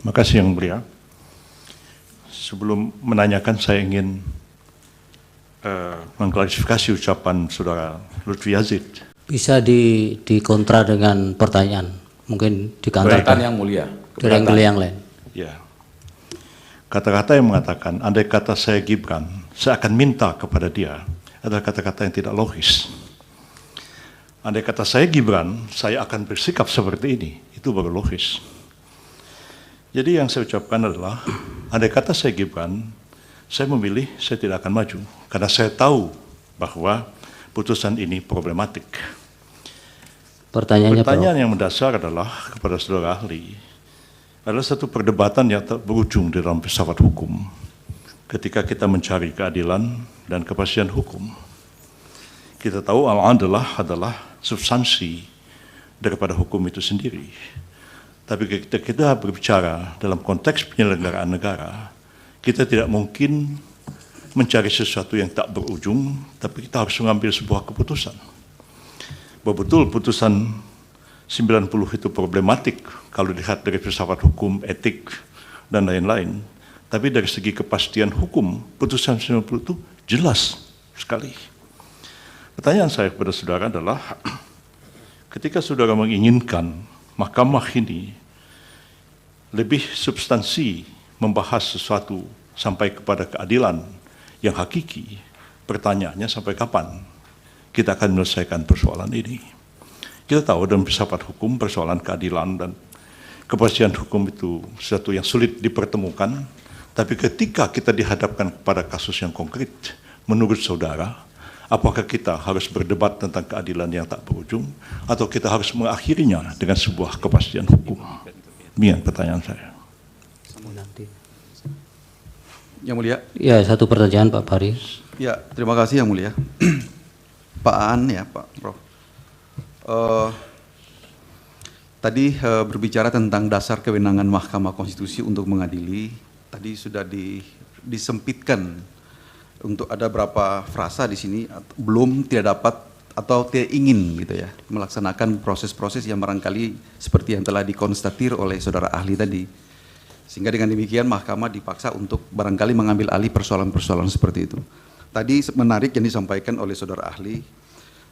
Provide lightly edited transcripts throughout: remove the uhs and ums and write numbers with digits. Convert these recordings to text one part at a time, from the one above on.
Makasih Yang Mulia. Sebelum menanyakan, saya ingin mengklarifikasi ucapan Saudara Lutfi Yazid. Bisa dikontra dengan pertanyaan, mungkin dikantarkan Yang Mulia. dari angle yang lain. Ya. Kata-kata yang mengatakan, andai kata saya Gibran, saya akan minta kepada dia, adalah kata-kata yang tidak logis. Andai kata saya Gibran, saya akan bersikap seperti ini, itu baru logis. Jadi yang saya ucapkan adalah, andai kata saya Gibran, saya memilih saya tidak akan maju, karena saya tahu bahwa putusan ini problematik. Pertanyaan yang mendasar adalah kepada saudara ahli, adalah satu perdebatan yang tak berujung di dalam filsafat hukum ketika kita mencari keadilan dan kepastian hukum. Kita tahu al-adlah adalah substansi daripada hukum itu sendiri. Tapi ketika kita berbicara dalam konteks penyelenggaraan negara, kita tidak mungkin mencari sesuatu yang tak berujung, tapi kita harus mengambil sebuah keputusan. Bahwa betul putusan 90 itu problematik kalau dilihat dari filsafat hukum, etik, dan lain-lain. Tapi dari segi kepastian hukum, putusan 90 itu jelas sekali. Pertanyaan saya kepada saudara adalah, ketika saudara menginginkan mahkamah ini lebih substansi membahas sesuatu sampai kepada keadilan yang hakiki, pertanyaannya sampai kapan kita akan menyelesaikan persoalan ini? Kita tahu dalam filsafat hukum persoalan keadilan dan kepastian hukum itu sesuatu yang sulit dipertemukan, tapi ketika kita dihadapkan kepada kasus yang konkret, menurut saudara, apakah kita harus berdebat tentang keadilan yang tak berujung, atau kita harus mengakhirinya dengan sebuah kepastian hukum? Demikian pertanyaan saya. Yang Mulia. Ya, satu pertanyaan Pak Pari. Ya, terima kasih Yang Mulia. Pak Aan ya, Pak Prof. Tadi berbicara tentang dasar kewenangan Mahkamah Konstitusi untuk mengadili. Tadi sudah disempitkan untuk ada berapa frasa di sini belum, tidak dapat atau tidak ingin gitu ya melaksanakan proses-proses yang barangkali seperti yang telah dikonstatir oleh saudara ahli tadi. Sehingga dengan demikian Mahkamah dipaksa untuk barangkali mengambil alih persoalan-persoalan seperti itu. Tadi menarik yang disampaikan oleh saudara ahli,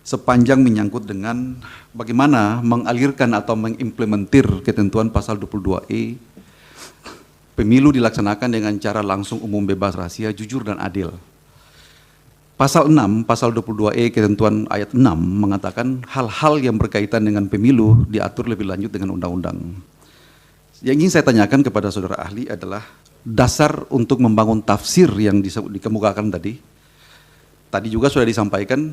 sepanjang menyangkut dengan bagaimana mengalirkan atau mengimplementir ketentuan pasal 22E, pemilu dilaksanakan dengan cara langsung, umum, bebas, rahasia, jujur, dan adil. Pasal 6, pasal 22E ketentuan ayat 6 mengatakan hal-hal yang berkaitan dengan pemilu diatur lebih lanjut dengan undang-undang. Yang ingin saya tanyakan kepada saudara ahli adalah dasar untuk membangun tafsir yang dikemukakan tadi. Tadi juga sudah disampaikan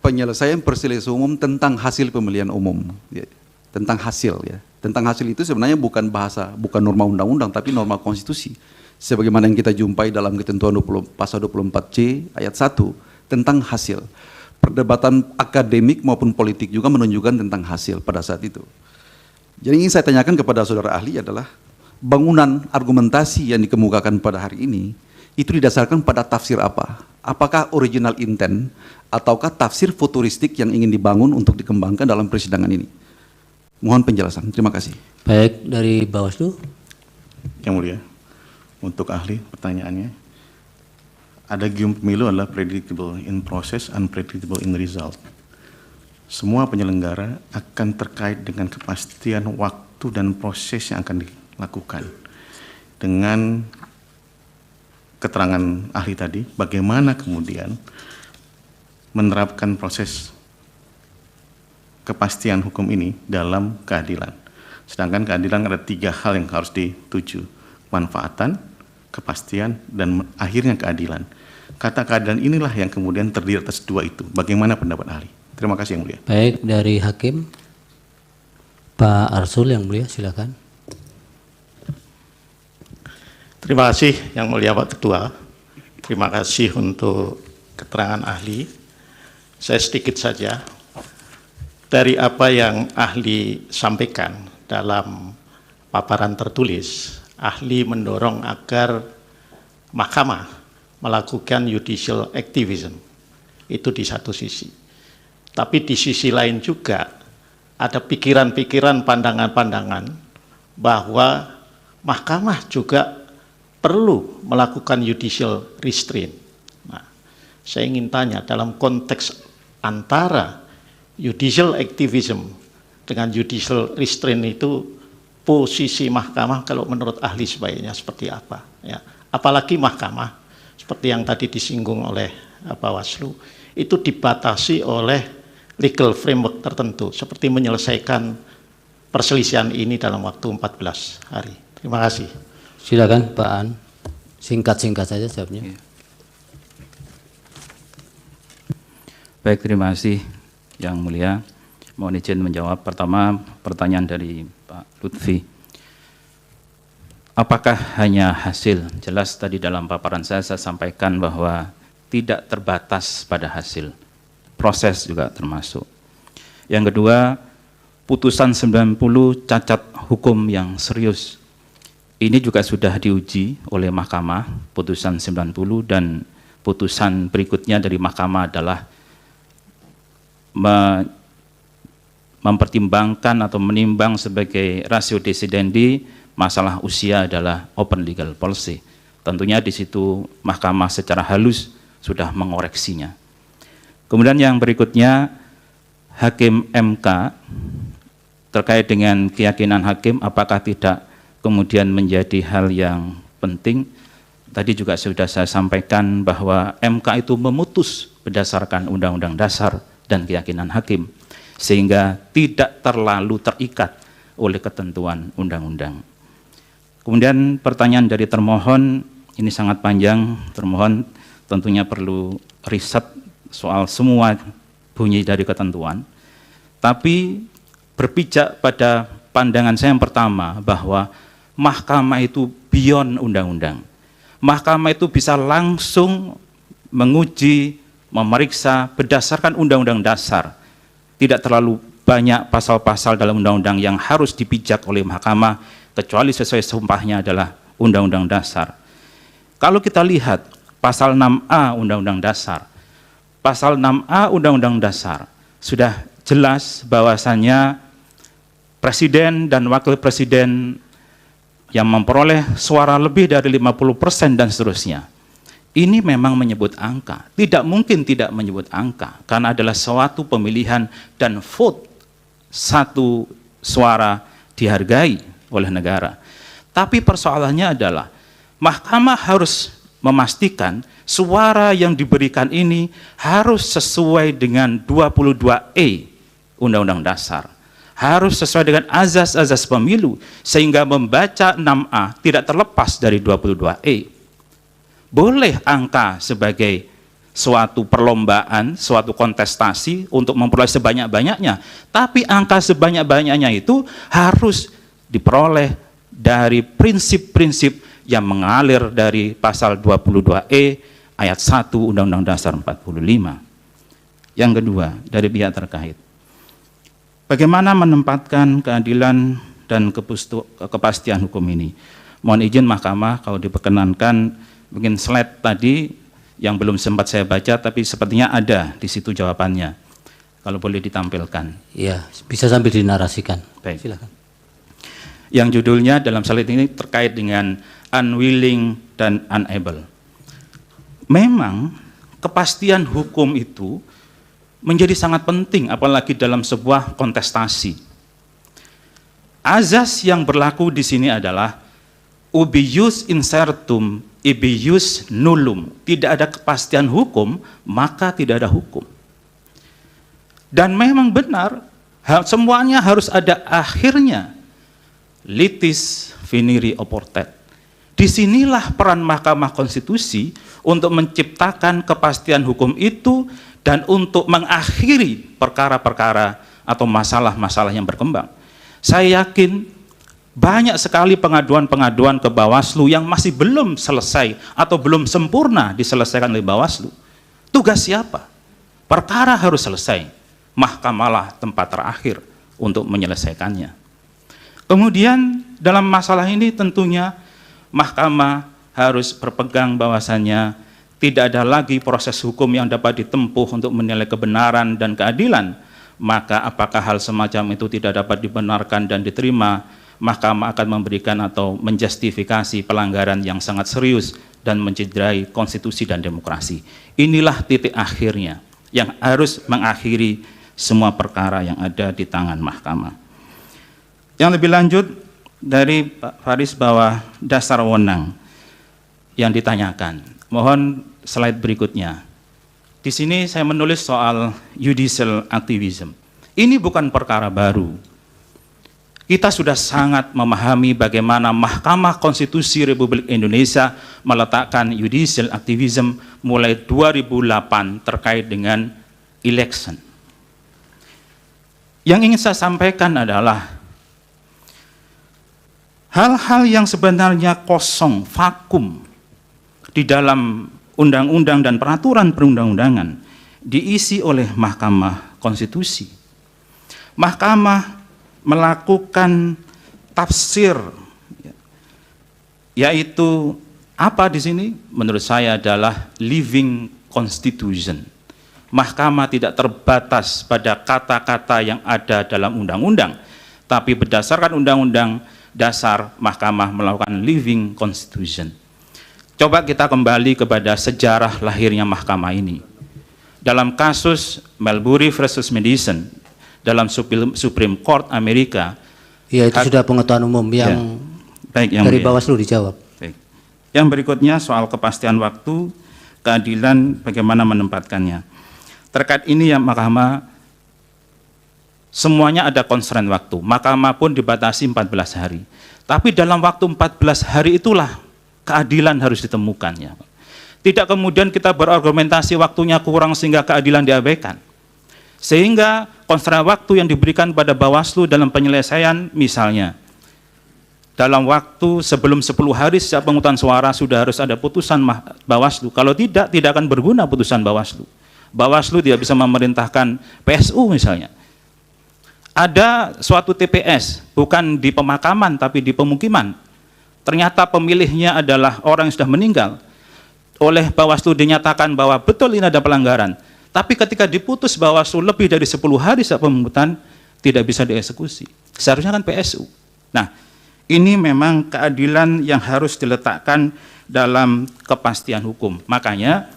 penyelesaian perselisihan umum tentang hasil pemilihan umum, ya, tentang hasil ya. Tentang hasil itu sebenarnya bukan bahasa, bukan norma undang-undang, tapi norma konstitusi. Sebagaimana yang kita jumpai dalam ketentuan pasal 24C ayat 1 tentang hasil. Perdebatan akademik maupun politik juga menunjukkan tentang hasil pada saat itu. Jadi ingin saya tanyakan kepada saudara ahli adalah bangunan argumentasi yang dikemukakan pada hari ini itu didasarkan pada tafsir apa? Apakah original intent ataukah tafsir futuristik yang ingin dibangun untuk dikembangkan dalam persidangan ini? Mohon penjelasan. Terima kasih. Baik, dari Bawaslu. Yang Mulia, untuk ahli pertanyaannya, ada gium pemilu adalah predictable in process, unpredictable in result. Semua penyelenggara akan terkait dengan kepastian waktu dan proses yang akan dilakukan. Dengan keterangan ahli tadi, bagaimana kemudian menerapkan proses kepastian hukum ini dalam keadilan. Sedangkan keadilan ada 3 hal yang harus dituju: manfaatan, kepastian, dan akhirnya keadilan. Kata keadilan inilah yang kemudian terdiri atas 2 itu. Bagaimana pendapat ahli? Terima kasih Yang Mulia. Baik, dari Hakim Pak Arsul Yang Mulia, silakan. Terima kasih Yang Mulia Pak Ketua. Terima kasih untuk keterangan ahli. Saya sedikit saja dari apa yang ahli sampaikan dalam paparan tertulis. Ahli mendorong agar mahkamah melakukan judicial activism. Itu di satu sisi. Tapi di sisi lain juga ada pikiran-pikiran, pandangan-pandangan bahwa mahkamah juga perlu melakukan judicial restraint. Nah, saya ingin tanya dalam konteks antara judicial activism dengan judicial restraint itu posisi mahkamah kalau menurut ahli sebaiknya seperti apa? Ya, apalagi mahkamah seperti yang tadi disinggung oleh Bawaslu itu dibatasi oleh legal framework tertentu seperti menyelesaikan perselisihan ini dalam waktu 14 hari. Terima kasih. Silakan Pak An, singkat-singkat saja jawabnya. Baik, terima kasih Yang Mulia. Mohon izin menjawab. Pertama, pertanyaan dari Pak Lutfi. Apakah hanya hasil? Jelas tadi dalam paparan saya sampaikan bahwa tidak terbatas pada hasil. Proses juga termasuk. Yang kedua, putusan 90 cacat hukum yang serius. Ini juga sudah diuji oleh Mahkamah, putusan 90, dan putusan berikutnya dari Mahkamah adalah mempertimbangkan atau menimbang sebagai ratio decidendi masalah usia adalah open legal policy. Tentunya di situ Mahkamah secara halus sudah mengoreksinya. Kemudian yang berikutnya, Hakim MK terkait dengan keyakinan hakim apakah tidak kemudian menjadi hal yang penting. Tadi juga sudah saya sampaikan bahwa MK itu memutus berdasarkan Undang-Undang Dasar dan keyakinan hakim, sehingga tidak terlalu terikat oleh ketentuan undang-undang. Kemudian pertanyaan dari termohon, ini sangat panjang, termohon tentunya perlu riset soal semua bunyi dari ketentuan, tapi berpijak pada pandangan saya yang pertama bahwa mahkamah itu beyond undang-undang. Mahkamah itu bisa langsung menguji, memeriksa berdasarkan undang-undang dasar. Tidak terlalu banyak pasal-pasal dalam undang-undang yang harus dipijak oleh mahkamah, kecuali sesuai sumpahnya adalah undang-undang dasar. Kalau kita lihat pasal 6A undang-undang dasar, pasal 6A undang-undang dasar sudah jelas bahwasannya presiden dan wakil presiden yang memperoleh suara lebih dari 50% dan seterusnya. Ini memang menyebut angka, tidak mungkin tidak menyebut angka, karena adalah suatu pemilihan dan vote satu suara dihargai oleh negara. Tapi persoalannya adalah mahkamah harus memastikan suara yang diberikan ini harus sesuai dengan 22E Undang-Undang Dasar. Harus sesuai dengan azas-azas pemilu, sehingga membaca 6A tidak terlepas dari 22E. Boleh angka sebagai suatu perlombaan, suatu kontestasi untuk memperoleh sebanyak-banyaknya, tapi angka sebanyak-banyaknya itu harus diperoleh dari prinsip-prinsip yang mengalir dari pasal 22E ayat 1 Undang-Undang Dasar 45. Yang kedua, dari pihak terkait. Bagaimana menempatkan keadilan dan kepastian hukum ini? Mohon izin mahkamah kalau diperkenankan, mungkin slide tadi yang belum sempat saya baca, tapi sepertinya ada di situ jawabannya. Kalau boleh ditampilkan. Iya, bisa sambil dinarasikan. Baik. Silakan. Yang judulnya dalam slide ini terkait dengan unwilling dan unable. Memang kepastian hukum itu menjadi sangat penting, apalagi dalam sebuah kontestasi. Azas yang berlaku di sini adalah ubi ius incertum, ibi ius nullum. Tidak ada kepastian hukum, maka tidak ada hukum. Dan memang benar, semuanya harus ada akhirnya. Litis finiri oportet. Disinilah peran Mahkamah Konstitusi untuk menciptakan kepastian hukum itu dan untuk mengakhiri perkara-perkara atau masalah-masalah yang berkembang. Saya yakin banyak sekali pengaduan-pengaduan ke Bawaslu yang masih belum selesai atau belum sempurna diselesaikan oleh Bawaslu. Tugas siapa? Perkara harus selesai. Mahkamahlah tempat terakhir untuk menyelesaikannya. Kemudian dalam masalah ini tentunya Mahkamah harus berpegang bahwasannya tidak ada lagi proses hukum yang dapat ditempuh untuk menilai kebenaran dan keadilan, maka apakah hal semacam itu tidak dapat dibenarkan dan diterima, Mahkamah akan memberikan atau menjustifikasi pelanggaran yang sangat serius dan mencederai konstitusi dan demokrasi. Inilah titik akhirnya yang harus mengakhiri semua perkara yang ada di tangan mahkamah. Yang lebih lanjut dari Pak Faris bahwa dasar wewenang yang ditanyakan. Mohon slide berikutnya. Di sini saya menulis soal judicial activism. Ini bukan perkara baru. Kita sudah sangat memahami bagaimana Mahkamah Konstitusi Republik Indonesia meletakkan judicial activism mulai 2008 terkait dengan election. Yang ingin saya sampaikan adalah hal-hal yang sebenarnya kosong, vakum di dalam undang-undang dan peraturan perundang-undangan diisi oleh Mahkamah Konstitusi. Mahkamah melakukan tafsir, yaitu apa di sini? Menurut saya adalah living constitution. Mahkamah tidak terbatas pada kata-kata yang ada dalam undang-undang, tapi berdasarkan undang-undang dasar, Mahkamah melakukan living constitution. Coba kita kembali kepada sejarah lahirnya Mahkamah ini. Dalam kasus Marbury versus Madison, dalam Supreme Court Amerika. Ya, itu sudah pengetahuan umum yang, baik, yang dari mulia. Bawaslu dijawab. Baik. Yang berikutnya soal kepastian waktu, keadilan, bagaimana menempatkannya. Terkait ini ya Mahkamah, semuanya ada constraint waktu. Mahkamah pun dibatasi 14 hari. Tapi dalam waktu 14 hari itulah keadilan harus ditemukan. Ya. Tidak kemudian kita berargumentasi waktunya kurang sehingga keadilan diabaikan. Sehingga constraint waktu yang diberikan pada Bawaslu dalam penyelesaian, misalnya dalam waktu sebelum 10 hari sejak pemungutan suara sudah harus ada putusan Bawaslu. Kalau tidak akan berguna putusan Bawaslu. Bawaslu tidak bisa memerintahkan PSU misalnya. Ada suatu TPS, bukan di pemakaman tapi di pemukiman. Ternyata pemilihnya adalah orang yang sudah meninggal. Oleh Bawaslu dinyatakan bahwa betul ini ada pelanggaran. Tapi ketika diputus Bawaslu lebih dari 10 hari saat pemungutan, tidak bisa dieksekusi. Seharusnya kan PSU. Nah, ini memang keadilan yang harus diletakkan dalam kepastian hukum. Makanya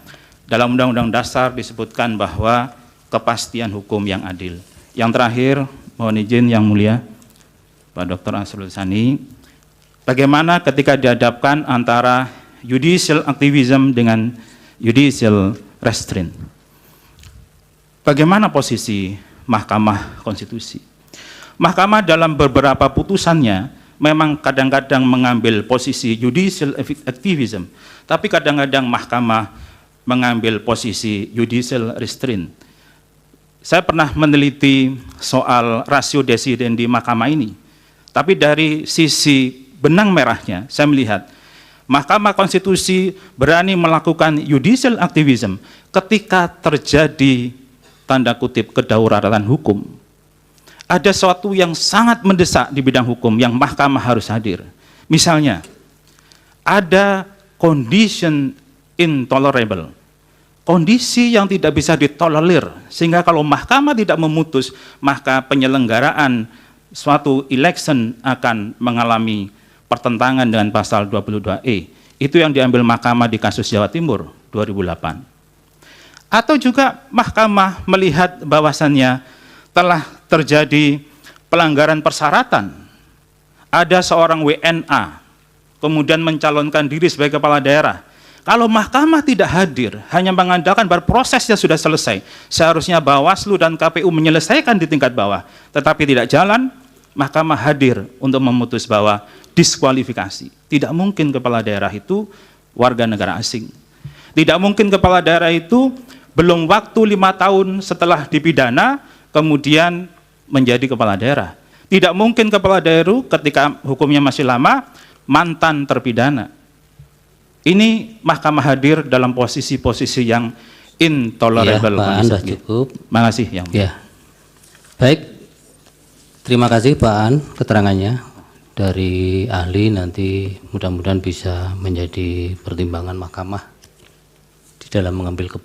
dalam Undang-Undang Dasar disebutkan bahwa kepastian hukum yang adil. Yang terakhir, mohon izin yang mulia, Pak Dr. Asrul Sani, bagaimana ketika dihadapkan antara judicial activism dengan judicial restraint? Bagaimana posisi Mahkamah Konstitusi? Mahkamah dalam beberapa putusannya memang kadang-kadang mengambil posisi judicial activism, tapi kadang-kadang Mahkamah mengambil posisi judicial restraint. Saya pernah meneliti soal rasio desiden di Mahkamah ini, tapi dari sisi benang merahnya saya melihat Mahkamah Konstitusi berani melakukan judicial activism ketika terjadi tanda kutip kedaulatan hukum. Ada sesuatu yang sangat mendesak di bidang hukum yang mahkamah harus hadir. Misalnya, ada condition intolerable, kondisi yang tidak bisa ditolerir, sehingga kalau mahkamah tidak memutus, maka penyelenggaraan suatu election akan mengalami pertentangan dengan pasal 22E. Itu yang diambil mahkamah di kasus Jawa Timur 2008. Atau juga mahkamah melihat bahwasannya telah terjadi pelanggaran persyaratan. Ada seorang WNA kemudian mencalonkan diri sebagai kepala daerah. Kalau mahkamah tidak hadir, hanya mengandalkan bahwa prosesnya sudah selesai, seharusnya Bawaslu dan KPU menyelesaikan di tingkat bawah, tetapi tidak jalan, mahkamah hadir untuk memutus bahwa diskualifikasi. Tidak mungkin kepala daerah itu warga negara asing. Tidak mungkin kepala daerah itu belum waktu 5 tahun setelah dipidana, kemudian menjadi kepala daerah. Tidak mungkin kepala daerah ketika hukumnya masih lama, mantan terpidana. Ini mahkamah hadir dalam posisi-posisi yang intolerable. Ya, Pak An, sudah cukup. Terima kasih. Yang ya. Baik, terima kasih Pak An keterangannya dari ahli, nanti mudah-mudahan bisa menjadi pertimbangan mahkamah di dalam mengambil keputusan.